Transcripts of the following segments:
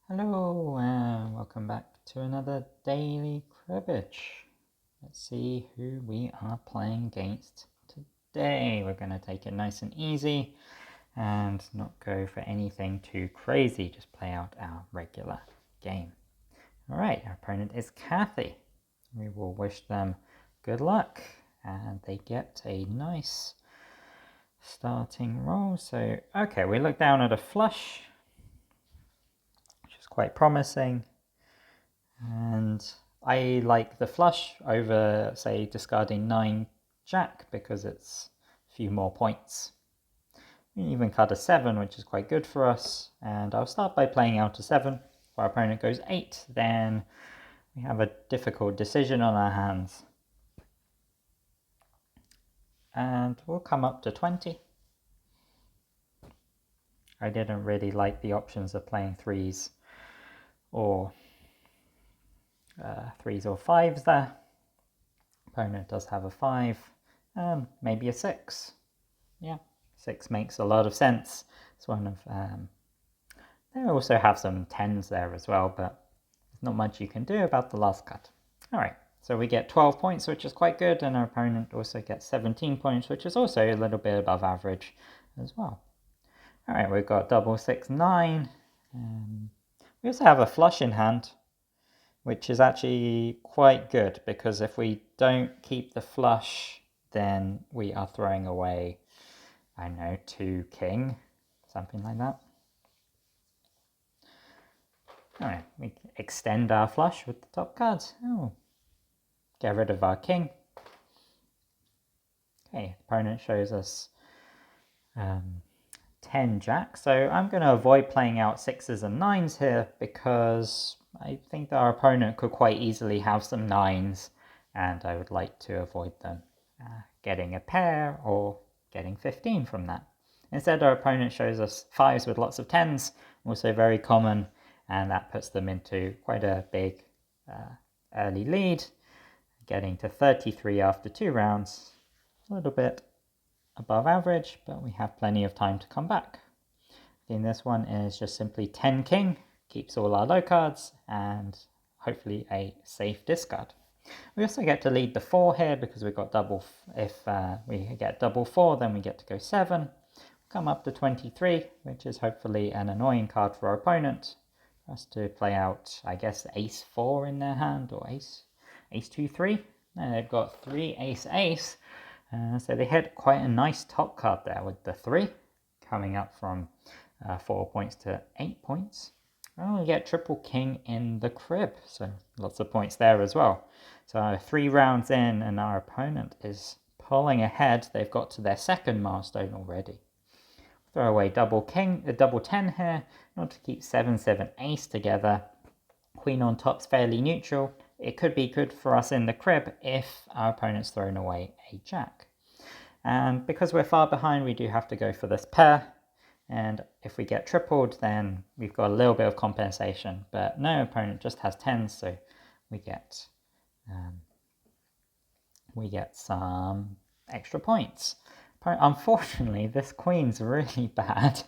Hello and welcome back to another daily cribbage. Let's see who we are playing against today. We're going to take it nice and easy and not go for anything too crazy, just play out our regular game. Alright, our opponent is Kathy. We will wish them good luck and they get a nice starting roll. So, okay, we look down at a flush, quite promising, and I like the flush over, say, discarding 9 jack because it's a few more points. We even cut a 7, which is quite good for us, and I'll start by playing out a 7. If our opponent goes 8, then we have a difficult decision on our hands. And we'll come up to 20. I didn't really like the options of playing 3s or 5s there. Opponent does have a 5, maybe a 6. Yeah, 6 makes a lot of sense. It's one of they also have some 10s there as well, but there's not much you can do about the last cut. All right, so we get 12 points, which is quite good, and our opponent also gets 17 points, which is also a little bit above average as well. All right, we've got double 6 9. We also have a flush in hand, which is actually quite good because if we don't keep the flush, then we are throwing away, I don't know, 2 king, something like that. Alright, we extend our flush with the top cards. Oh, get rid of our king. Okay, opponent shows us 10 jack, so I'm going to avoid playing out 6s and 9s here because I think that our opponent could quite easily have some 9s and I would like to avoid them getting a pair or getting 15 from that. Instead, our opponent shows us 5s with lots of 10s, also very common, and that puts them into quite a big early lead, getting to 33 after 2 rounds. A little bit above average, but we have plenty of time to come back. Then this one is just simply 10 king, keeps all our low cards, and hopefully a safe discard. We also get to lead the 4 here because we've got double. If we get double 4, then we get to go 7. Come up to 23, which is hopefully an annoying card for our opponent. For us to play out, I guess, ace 4 in their hand, or ace 2 3. And they've got 3 ace ace. So they hit quite a nice top card there with the 3, coming up from 4 points to 8 points. Well, we get triple king in the crib, so lots of points there as well. So 3 rounds in and our opponent is pulling ahead. They've got to their second milestone already. Throw away double king, double 10 here, in order to keep 7 7 ace together. Queen on top's fairly neutral. It could be good for us in the crib if our opponent's thrown away a jack. And because we're far behind, we do have to go for this pair. And if we get tripled, then we've got a little bit of compensation. But no, opponent just has 10s, so we get some extra points. Unfortunately, this queen's really bad.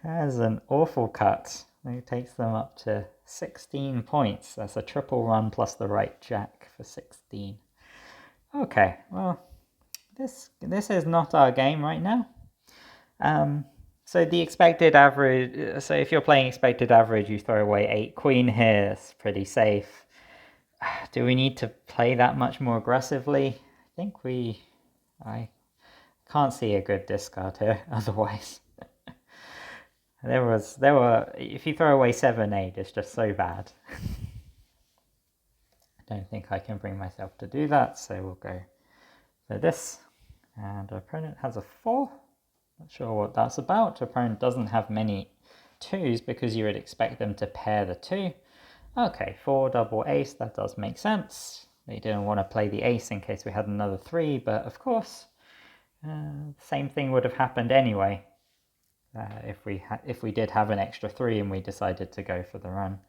That's an awful cut. It takes them up to 16 points. That's a triple run plus the right jack for 16. Okay, well, this is not our game right now. So the expected average, so if you're playing expected average, you throw away 8 queen here. It's pretty safe. Do we need to play that much more aggressively? I can't see a good discard here otherwise. If you throw away 7 8, it's just so bad. I don't think I can bring myself to do that, so we'll go for this. And our opponent has a 4. Not sure what that's about. Our opponent doesn't have many 2s because you would expect them to pair the 2. Okay, 4 double ace, that does make sense. They didn't want to play the ace in case we had another 3, but of course, same thing would have happened anyway. If we did have an extra 3 and we decided to go for the run.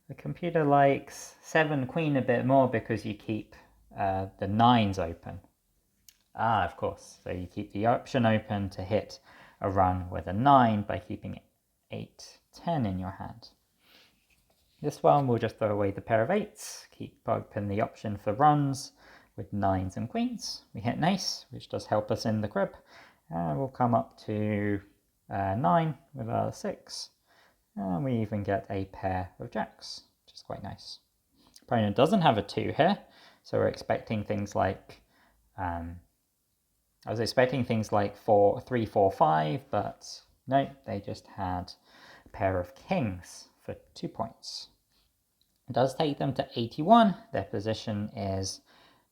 The computer likes 7 queen a bit more because you keep the 9s open. Ah, of course. So you keep the option open to hit a run with a 9 by keeping 8 10 in your hand. This one, we'll just throw away the pair of 8s, keep open the option for runs with 9s and queens. We hit an ace, which does help us in the crib, and we'll come up to 9 with our 6, and we even get a pair of jacks, which is quite nice. Opponent doesn't have a 2 here, so we're expecting things like, I was expecting things like 3, 4, 5, but no, they just had a pair of kings for 2 points. It does take them to 81. Their position is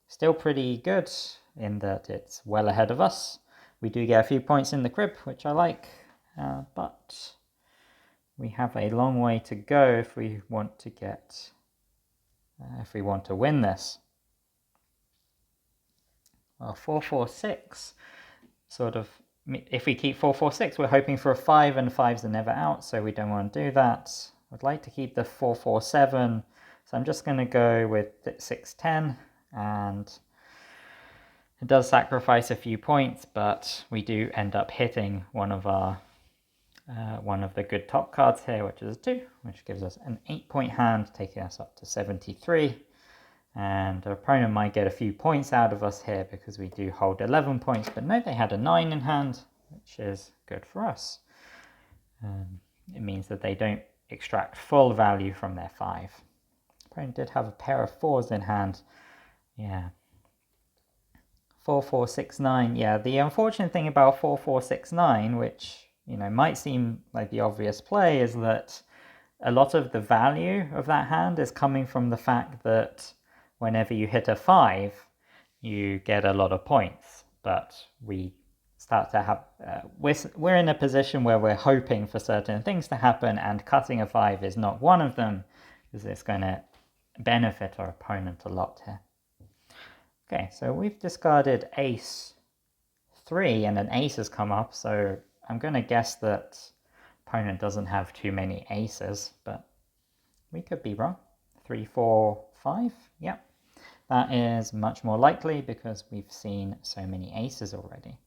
still pretty good in that it's well ahead of us. We do get a few points in the crib, which I like, but we have a long way to go if we want to get, if we want to win this. Well, 4, 4, 6, sort of, if we keep 4, 4, 6, we're hoping for a 5, and 5s are never out, so we don't want to do that. I'd like to keep the 4, 4, 7, so I'm just going to go with 6, 10, and it does sacrifice a few points, but we do end up hitting one of the good top cards here, which is a 2, which gives us an 8-point hand, taking us up to 73. And our opponent might get a few points out of us here because we do hold 11 points, but no, they had a 9 in hand, which is good for us. It means that they don't extract full value from their 5. Opponent did have a pair of 4s in hand. Yeah. 4, 4, 6, 9. Yeah, the unfortunate thing about 4, 4, 6, 9, which, you know, might seem like the obvious play, is that a lot of the value of that hand is coming from the fact that whenever you hit a 5, you get a lot of points. But we start to have, we're in a position where we're hoping for certain things to happen, and cutting a 5 is not one of them, because it's going to benefit our opponent a lot here. Okay, so we've discarded ace 3, and an ace has come up, so I'm going to guess that opponent doesn't have too many aces, but we could be wrong. 3, 4, 5, yep. That is much more likely because we've seen so many aces already.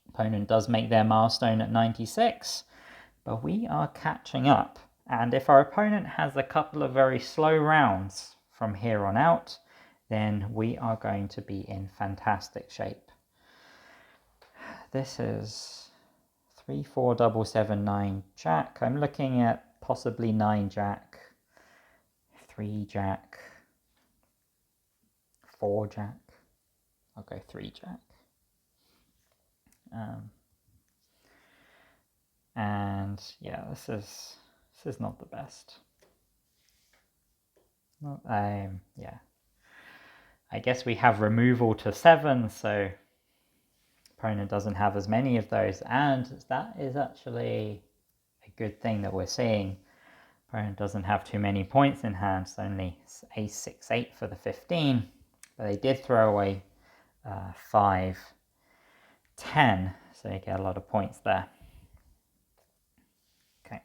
Opponent does make their milestone at 96, but we are catching up. And if our opponent has a couple of very slow rounds from here on out, then we are going to be in fantastic shape. This is 3, 4, double 7, 9 jack. I'm looking at possibly 9 jack, 3 jack, 4 jack. I'll go 3 jack. And yeah, this is not the best. Yeah. I guess we have removal to 7, so opponent doesn't have as many of those, and that is actually a good thing that we're seeing. Opponent doesn't have too many points in hand, so only ace 6, 8 for the 15, but they did throw away 5, 10, so you get a lot of points there. Okay.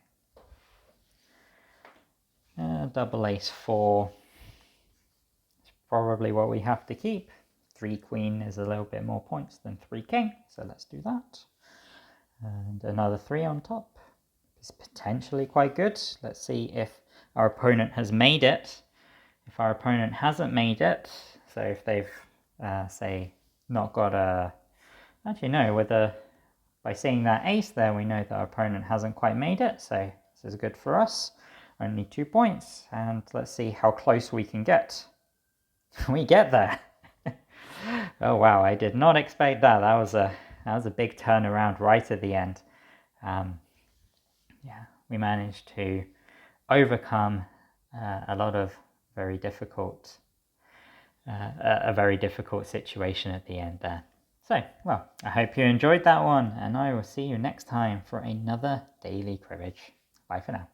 Double ace 4 is probably what we have to keep. 3 queen is a little bit more points than 3 king, so let's do that. And another 3 on top is potentially quite good. Let's see if our opponent has made it. If our opponent hasn't made it, so if they've, say, not got a... Actually, no, by seeing that ace there, we know that our opponent hasn't quite made it, so this is good for us. Only 2 points, and let's see how close we can get. We get there. Oh wow, I did not expect that. That was a big turnaround right at the end. Yeah, we managed to overcome a lot of very difficult, a very difficult situation at the end there. So, well, I hope you enjoyed that one, and I will see you next time for another daily cribbage. Bye for now.